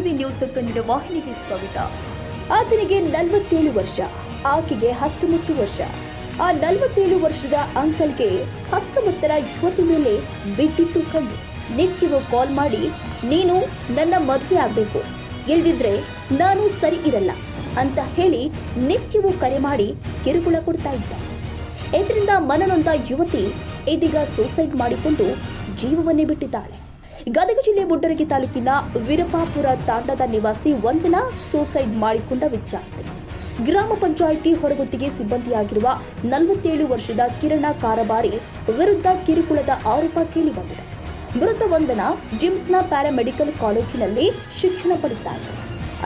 MTV news Kannada ವಾಹಿನಿಗೆ ಸ್ವಾಗತ. ಆತನಿಗೆ 47 ವರ್ಷ, ಆಕೆಗೆ 19 ವರ್ಷ. ಆ 47 ವರ್ಷದ ಅಂಕಲ್ಗೆ 19ರ ಯುವತಿ ಮೇಲೆ ಬಿದ್ದಿತ್ತು ಕಣ್ಣು. ನಿತ್ಯವೂ ಕಾಲ್ ಮಾಡಿ, ನೀನು ನನ್ನ ಮದುವೆ ಆಗಬೇಕು, ಇಲ್ದಿದ್ರೆ ನಾನು ಸರಿ ಇರಲ್ಲ ಅಂತ ಹೇಳಿ ನಿತ್ಯವೂ ಕರೆ ಮಾಡಿ ಕಿರುಕುಳ ಕೊಡ್ತಾ ಇದ್ದ. ಇದರಿಂದ ಮನನೊಂದ ಯುವತಿ ಇದೀಗ ಸೂಸೈಡ್ ಮಾಡಿಕೊಂಡು ಜೀವವನ್ನೇ ಬಿಟ್ಟಿದ್ದಾಳೆ. ಗದಗ ಜಿಲ್ಲೆ ಮುಂಡರಗಿ ತಾಲೂಕಿನ ವೀರಪಾಪುರ ತಾಂಡದ ನಿವಾಸಿ ವಂದನಾ ಸೂಸೈಡ್ ಮಾಡಿಕೊಂಡ ವಿದ್ಯಾರ್ಥಿ. ಗ್ರಾಮ ಪಂಚಾಯಿತಿ ಹೊರಗುತ್ತಿಗೆ ಸಿಬ್ಬಂದಿಯಾಗಿರುವ 47 ವರ್ಷದ ಕಿರಣ ಕಾರಬಾರಿ ವಿರುದ್ಧ ಕಿರುಕುಳದ ಆರೋಪ ಕೇಳಿಬಂದಿದೆ. ಮೃತ ವಂದನಾ ಜಿಮ್ಸ್ನ ಪ್ಯಾರಾಮೆಡಿಕಲ್ ಕಾಲೇಜಿನಲ್ಲಿ ಶಿಕ್ಷಣ ಪಡೆದಿದ್ದಾರೆ.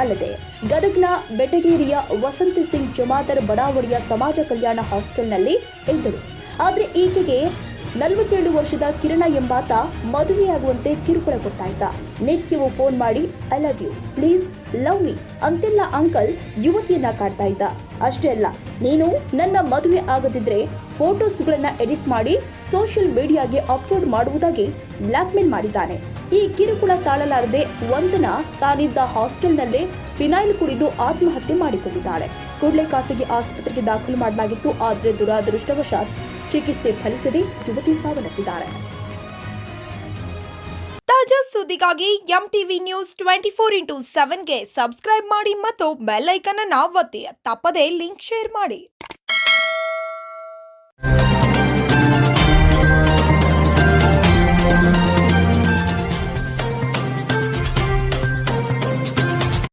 ಅಲ್ಲದೆ ಗದಗ್ನ ಬೆಟಗೇರಿಯ ವಸಂತ ಸಿಂಗ್ ಜಮಾದರ್ ಬಡಾವಣೆಯ ಸಮಾಜ ಕಲ್ಯಾಣ ಹಾಸ್ಟೆಲ್ನಲ್ಲಿ ಇದ್ದರು. ಆದರೆ ಈಕೆಗೆ 47 ವರ್ಷದ ಕಿರಣ ಎಂಬಾತ ಮದುವೆಯಾಗುವಂತೆ ಕಿರುಕುಳ ಕೊಡ್ತಾ ಇದ್ದ. ನಿತ್ಯವೂ ಫೋನ್ ಮಾಡಿ I love you, please love me ಅಂತೆಲ್ಲ ಅಂಕಲ್ ಯುವತಿಯನ್ನ ಕಾಡ್ತಾ ಇದ್ದ. ಅಷ್ಟೇ ಅಲ್ಲ, ನೀನು ನನ್ನ ಮದುವೆ ಆಗದಿದ್ರೆ ಫೋಟೋಸ್ಗಳನ್ನ ಎಡಿಟ್ ಮಾಡಿ ಸೋಷಿಯಲ್ ಮೀಡಿಯಾಗೆ ಅಪ್ಲೋಡ್ ಮಾಡುವುದಾಗಿ ಬ್ಲಾಕ್ಮೇಲ್ ಮಾಡಿದ್ದಾನೆ. ಈ ಕಿರುಕುಳ ತಾಳಲಾರದೆ ವಂದನಾ ತಾನಿದ್ದ ಹಾಸ್ಟೆಲ್ನಲ್ಲೇ ಫಿನೈಲ್ ಕುಡಿದು ಆತ್ಮಹತ್ಯೆ ಮಾಡಿಕೊಂಡಿದ್ದಾಳೆ. ಕೂಡಲೇ ಖಾಸಗಿ ಆಸ್ಪತ್ರೆಗೆ ದಾಖಲು ಮಾಡಲಾಗಿತ್ತು. ಆದರೆ ದುರಾದೃಷ್ಟವಶಾತ್ ಚಿಕಿತ್ಸೆ ಫಲಿಸದೆ ಯುವತಿ ಸಾವನ್ನಪ್ಪಿದ್ದಾರೆ. ತಾಜಾ ಸುದ್ದಿಗಾಗಿ ಎಂಟಿವಿ ನ್ಯೂಸ್ 24x7ಗೆ ಸಬ್ಸ್ಕ್ರೈಬ್ ಮಾಡಿ ಮತ್ತು ಬೆಲ್ ಐಕಾನ್ ಅನ್ನು ಒತ್ತಿ. ತಪ್ಪದೇ ಲಿಂಕ್ ಶೇರ್ ಮಾಡಿ.